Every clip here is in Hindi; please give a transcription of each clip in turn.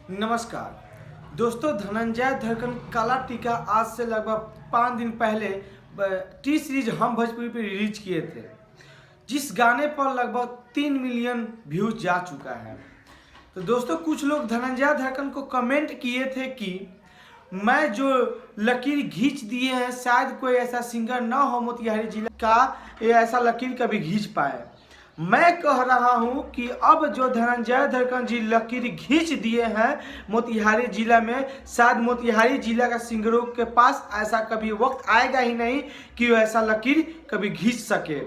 नमस्कार दोस्तों, धनंजय धड़कन काला टीका आज से लगभग 5 दिन पहले टी सीरीज हम भोजपुरी पे रिलीज किए थे, जिस गाने पर लगभग 3 मिलियन व्यूज जा चुका है। तो दोस्तों, कुछ लोग धनंजय धड़कन को कमेंट किए थे कि मैं जो लकीर खींच दिए हैं, शायद कोई ऐसा सिंगर ना हो मोतिहारी जिला का ये ऐसा लकीर कभी खींच पाए। मैं कह रहा हूं कि अब जो धनंजय धड़कन जी लकीर खींच दिए हैं मोतिहारी जिला में, शायद मोतिहारी जिला का सिंगरों के पास ऐसा कभी वक्त आएगा ही नहीं कि वो ऐसा लकीर कभी खींच सके।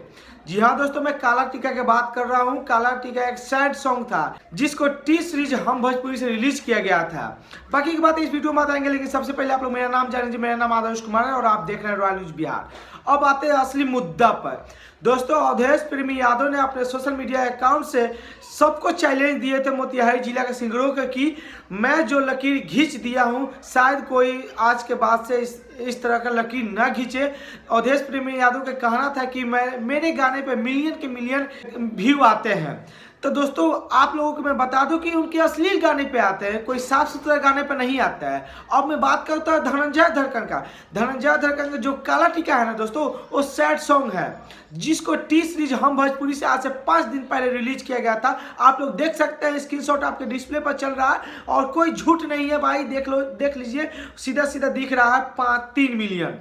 जी हाँ दोस्तों, मैं काला टीका की बात कर रहा हूँ। काला टीका एक सैड सॉन्ग था जिसको टी सीरीज हम भोजपुरी से रिलीज किया गया था। बाकी की बात इस वीडियो में बताएंगे, लेकिन सबसे पहले आप लोग मेरा नाम जान लीजिए। मेरा नाम आदर्श कुमार है और आप देख रहे हैं रॉयल न्यूज बिहार। अब आते हैं असली मुद्दा पर। दोस्तों, अवधेश प्रेमी यादव ने अपने सोशल मीडिया अकाउंट से सबको चैलेंज दिए थे मोतिहारी जिला के सिंगरों के कि मैं जो लकीर खींच दिया हूं, शायद कोई आज के बाद से इस तरह का लकीर न खींचे। अवधेश प्रेमी यादव का कहना था कि मेरे गाने पे मिलियन के मिलियन व्यू आते हैं। तो दोस्तों, आप लोगों को मैं बता दूं कि उनके अश्लील गाने पे आते हैं, कोई साफ सुथरा गाने पे नहीं आता है। अब मैं बात करता हूं धनंजय धड़कन का। धनंजय धड़कन का जो काला टीका है ना दोस्तों, वो सैड सॉन्ग है जिसको टी सीरीज हम भोजपुरी से आज से 5 दिन पहले रिलीज किया गया था। आप लोग देख सकते हैं, स्क्रीनशॉट आपके डिस्प्ले पर चल रहा है और कोई झूठ नहीं है भाई, देख लीजिए, सीधा सीधा दिख रहा है 3 मिलियन।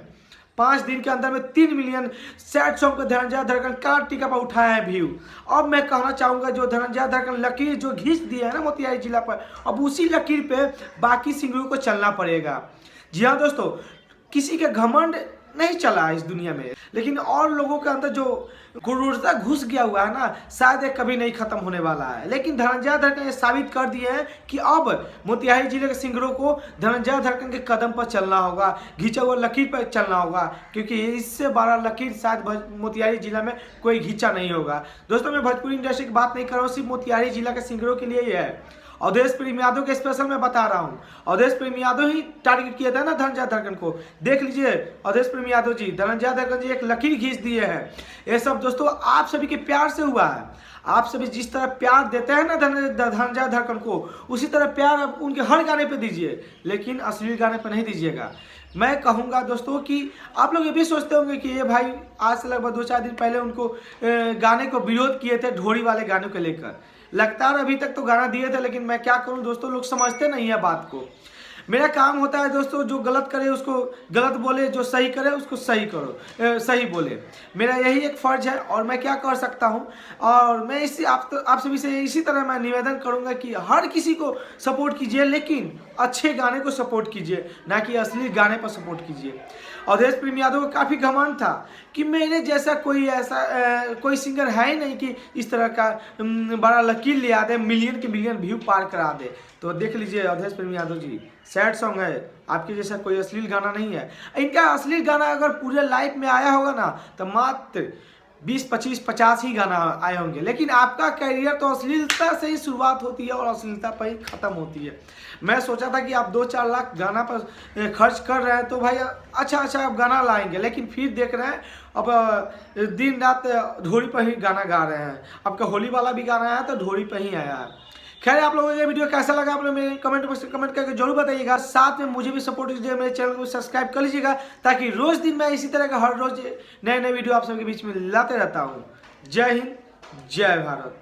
5 दिन के अंदर में 3 मिलियन सैड सॉन्ग पे धनंजय धड़कन काला टीका पर उठाया है व्यू। अब मैं कहना चाहूंगा, जो धनंजय धड़कन लकीर जो खींच दिया है ना मोतिहारी जिला पर, अब उसी लकीर पे बाकी सिंगरों को चलना पड़ेगा। जी हाँ दोस्तों, किसी के घमंड नहीं चला इस दुनिया में, लेकिन और लोगों के अंदर जो क्रूरता घुस गया हुआ है ना, शायद ये कभी नहीं खत्म होने वाला है। लेकिन धनंजय धड़कन ये साबित कर दिए हैं कि अब मोतिहारी जिले के सिंगरों को धनंजय धड़कन के कदम पर चलना होगा, घिंचा हुआ लकीर पर चलना होगा, क्योंकि इससे बड़ा लकीर शायद मोतिहारी जिला में कोई घिंचा नहीं होगा। दोस्तों, मैं भोजपुरी इंडस्ट्री की बात नहीं कर रहा हूँ, सिर्फ मोतिहारी जिला के सिंगरों के लिए ही है। अवधेश प्रेमी यादव के स्पेशल मैं बता रहा हूँ। अवधेश प्रेमी यादव ही टारगेट किया था ना धनंजय धड़कन को। देख लीजिए, अवधेश प्रेमी यादव जी, धनंजय धड़कन जी एक लकीर खींच दिए हैं। ये सब दोस्तों आप सभी के प्यार से हुआ है। आप सभी जिस तरह प्यार देते हैं ना धनंजय धड़कन को, उसी तरह प्यार आप उनके हर गाने पे दीजिए, लेकिन अश्लील गाने पे नहीं दीजिएगा। मैं कहूँगा दोस्तों कि आप लोग ये भी सोचते होंगे कि ये भाई आज से लगभग 2-4 दिन पहले उनको गाने को विरोध किए थे, ढोरी वाले गानों को लेकर। लगातार अभी तक तो गाना दिए थे, लेकिन मैं क्या करूं दोस्तों, लोग समझते नहीं है बात को। मेरा काम होता है दोस्तों, जो गलत करे उसको गलत बोले, जो सही करे उसको सही करो, सही बोले। मेरा यही एक फर्ज है और मैं क्या कर सकता हूं। और मैं इसी आप सभी से इसी तरह मैं निवेदन करूंगा कि हर किसी को सपोर्ट कीजिए, लेकिन अच्छे गाने को सपोर्ट कीजिए, ना कि असली गाने पर सपोर्ट कीजिए। अवधेश प्रेमी यादव को काफ़ी घमंड था कि मेरे जैसा कोई सिंगर है ही नहीं कि इस तरह का बड़ा लकीर ले आ दे, मिलियन के मिलियन व्यू पार करा दे। तो देख लीजिए अवधेश प्रेमी यादव जी, सैड सॉन्ग है, आपके जैसा कोई अश्लील गाना नहीं है। इनका अश्लील गाना अगर पूरे लाइफ में आया होगा ना, तो मात्र 20, 25, 50 ही गाना आए होंगे। लेकिन आपका कैरियर तो अश्लीलता से ही शुरुआत होती है और अश्लीलता पर ही खत्म होती है। मैं सोचा था कि आप 2-4 लाख गाना पर खर्च कर रहे हैं तो भाई अच्छा आप गाना लाएंगे, लेकिन फिर देख रहे हैं अब दिन रात ढोरी पर ही गाना गा रहे हैं। आपका होली वाला भी गाना आया तो ढोरी पर ही आया है। खैर, आप लोगों को ये वीडियो कैसा लगा आप लोग मेरे कमेंट बॉक्स में कमेंट करके जरूर बताइएगा। साथ में मुझे भी सपोर्ट कीजिएगा, मेरे चैनल को सब्सक्राइब कर लीजिएगा, ताकि रोज दिन मैं इसी तरह का हर रोज नए वीडियो आप सबके बीच में लाते रहता हूँ। जय हिंद, जय भारत।